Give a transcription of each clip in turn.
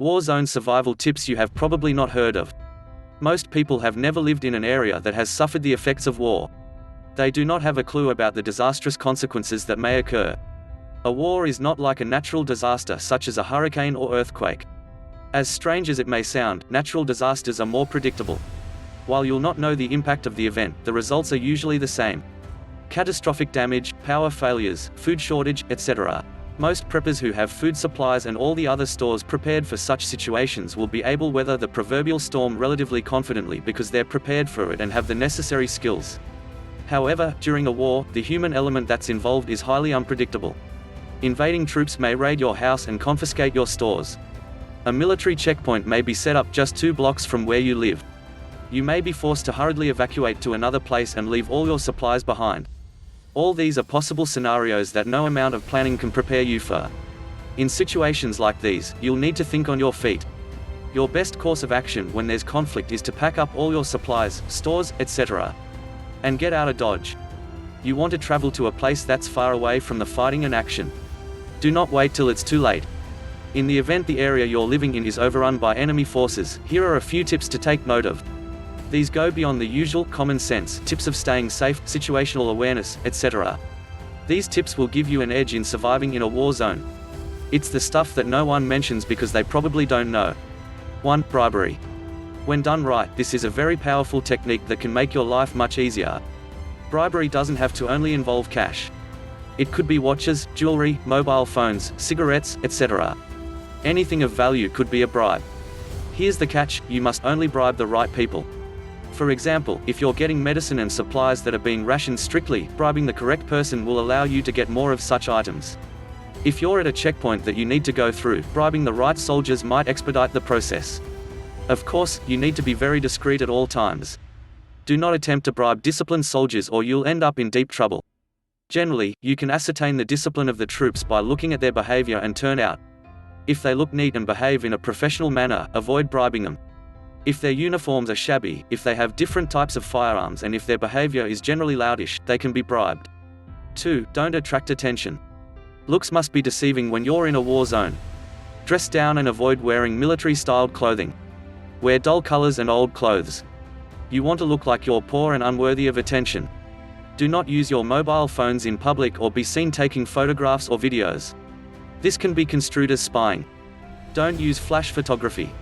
War zone survival tips you have probably not heard of. Most people have never lived in an area that has suffered the effects of war. They do not have a clue about the disastrous consequences that may occur. A war is not like a natural disaster such as a hurricane or earthquake. As strange as it may sound, natural disasters are more predictable. While you'll not know the impact of the event, the results are usually the same. Catastrophic damage, power failures, food shortage, etc. Most preppers who have food supplies and all the other stores prepared for such situations will be able to weather the proverbial storm relatively confidently because they're prepared for it and have the necessary skills. However, during a war, the human element that's involved is highly unpredictable. Invading troops may raid your house and confiscate your stores. A military checkpoint may be set up just 2 blocks from where you live. You may be forced to hurriedly evacuate to another place and leave all your supplies behind. All these are possible scenarios that no amount of planning can prepare you for. In situations like these, you'll need to think on your feet. Your best course of action when there's conflict is to pack up all your supplies, stores, etc. and get out of Dodge. You want to travel to a place that's far away from the fighting and action. Do not wait till it's too late. In the event the area you're living in is overrun by enemy forces, here are a few tips to take note of. These go beyond the usual common sense tips of staying safe, situational awareness, etc. These tips will give you an edge in surviving in a war zone. It's the stuff that no one mentions because they probably don't know. 1. Bribery. When done right, this is a very powerful technique that can make your life much easier. Bribery doesn't have to only involve cash. It could be watches, jewelry, mobile phones, cigarettes, etc. Anything of value could be a bribe. Here's the catch: you must only bribe the right people. For example, if you're getting medicine and supplies that are being rationed strictly, bribing the correct person will allow you to get more of such items. If you're at a checkpoint that you need to go through, bribing the right soldiers might expedite the process. Of course, you need to be very discreet at all times. Do not attempt to bribe disciplined soldiers or you'll end up in deep trouble. Generally, you can ascertain the discipline of the troops by looking at their behavior and turnout. If they look neat and behave in a professional manner, avoid bribing them. If their uniforms are shabby, if they have different types of firearms and if their behavior is generally loudish, they can be bribed. 2. Don't attract attention. Looks must be deceiving when you're in a war zone. Dress down and avoid wearing military-styled clothing. Wear dull colors and old clothes. You want to look like you're poor and unworthy of attention. Do not use your mobile phones in public or be seen taking photographs or videos. This can be construed as spying. Don't use flash photography.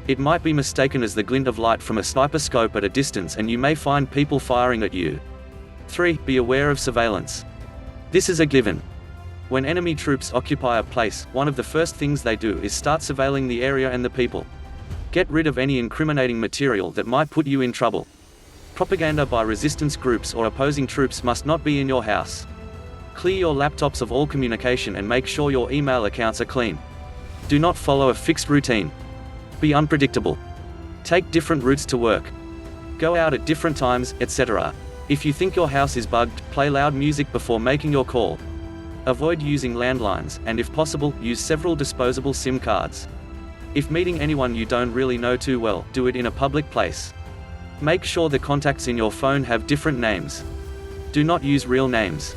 It might be mistaken as the glint of light from a sniper scope at a distance and you may find people firing at you. 3. Be aware of surveillance. This is a given. When enemy troops occupy a place, one of the first things they do is start surveilling the area and the people. Get rid of any incriminating material that might put you in trouble. Propaganda by resistance groups or opposing troops must not be in your house. Clear your laptops of all communication and make sure your email accounts are clean. Do not follow a fixed routine. Be unpredictable. Take different routes to work. Go out at different times, etc. If you think your house is bugged, play loud music before making your call. Avoid using landlines, and if possible, use several disposable SIM cards. If meeting anyone you don't really know too well, do it in a public place. Make sure the contacts in your phone have different names. Do not use real names.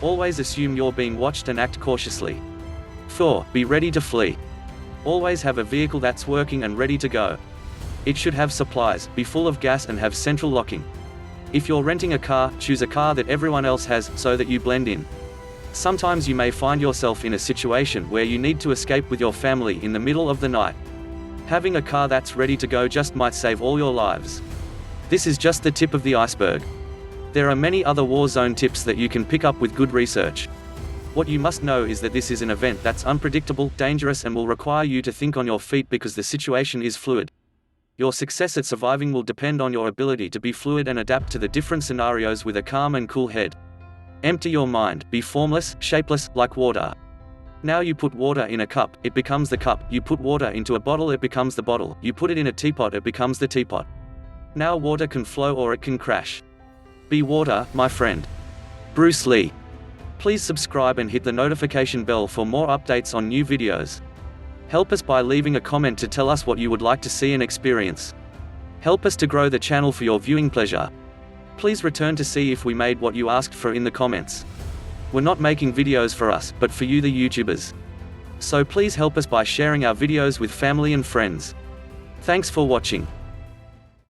Always assume you're being watched and act cautiously. 4. Be ready to flee. Always have a vehicle that's working and ready to go. It should have supplies, be full of gas and have central locking. If you're renting a car, choose a car that everyone else has, so that you blend in. Sometimes you may find yourself in a situation where you need to escape with your family in the middle of the night. Having a car that's ready to go just might save all your lives. This is just the tip of the iceberg. There are many other war zone tips that you can pick up with good research. What you must know is that this is an event that's unpredictable, dangerous and will require you to think on your feet because the situation is fluid. Your success at surviving will depend on your ability to be fluid and adapt to the different scenarios with a calm and cool head. Empty your mind, be formless, shapeless, like water. Now you put water in a cup, it becomes the cup. You put water into a bottle, it becomes the bottle. You put it in a teapot, it becomes the teapot. Now water can flow or it can crash. Be water, my friend. Bruce Lee. Please subscribe and hit the notification bell for more updates on new videos. Help us by leaving a comment to tell us what you would like to see and experience. Help us to grow the channel for your viewing pleasure. Please return to see if we made what you asked for in the comments. We're not making videos for us, but for you the YouTubers. So please help us by sharing our videos with family and friends. Thanks for watching.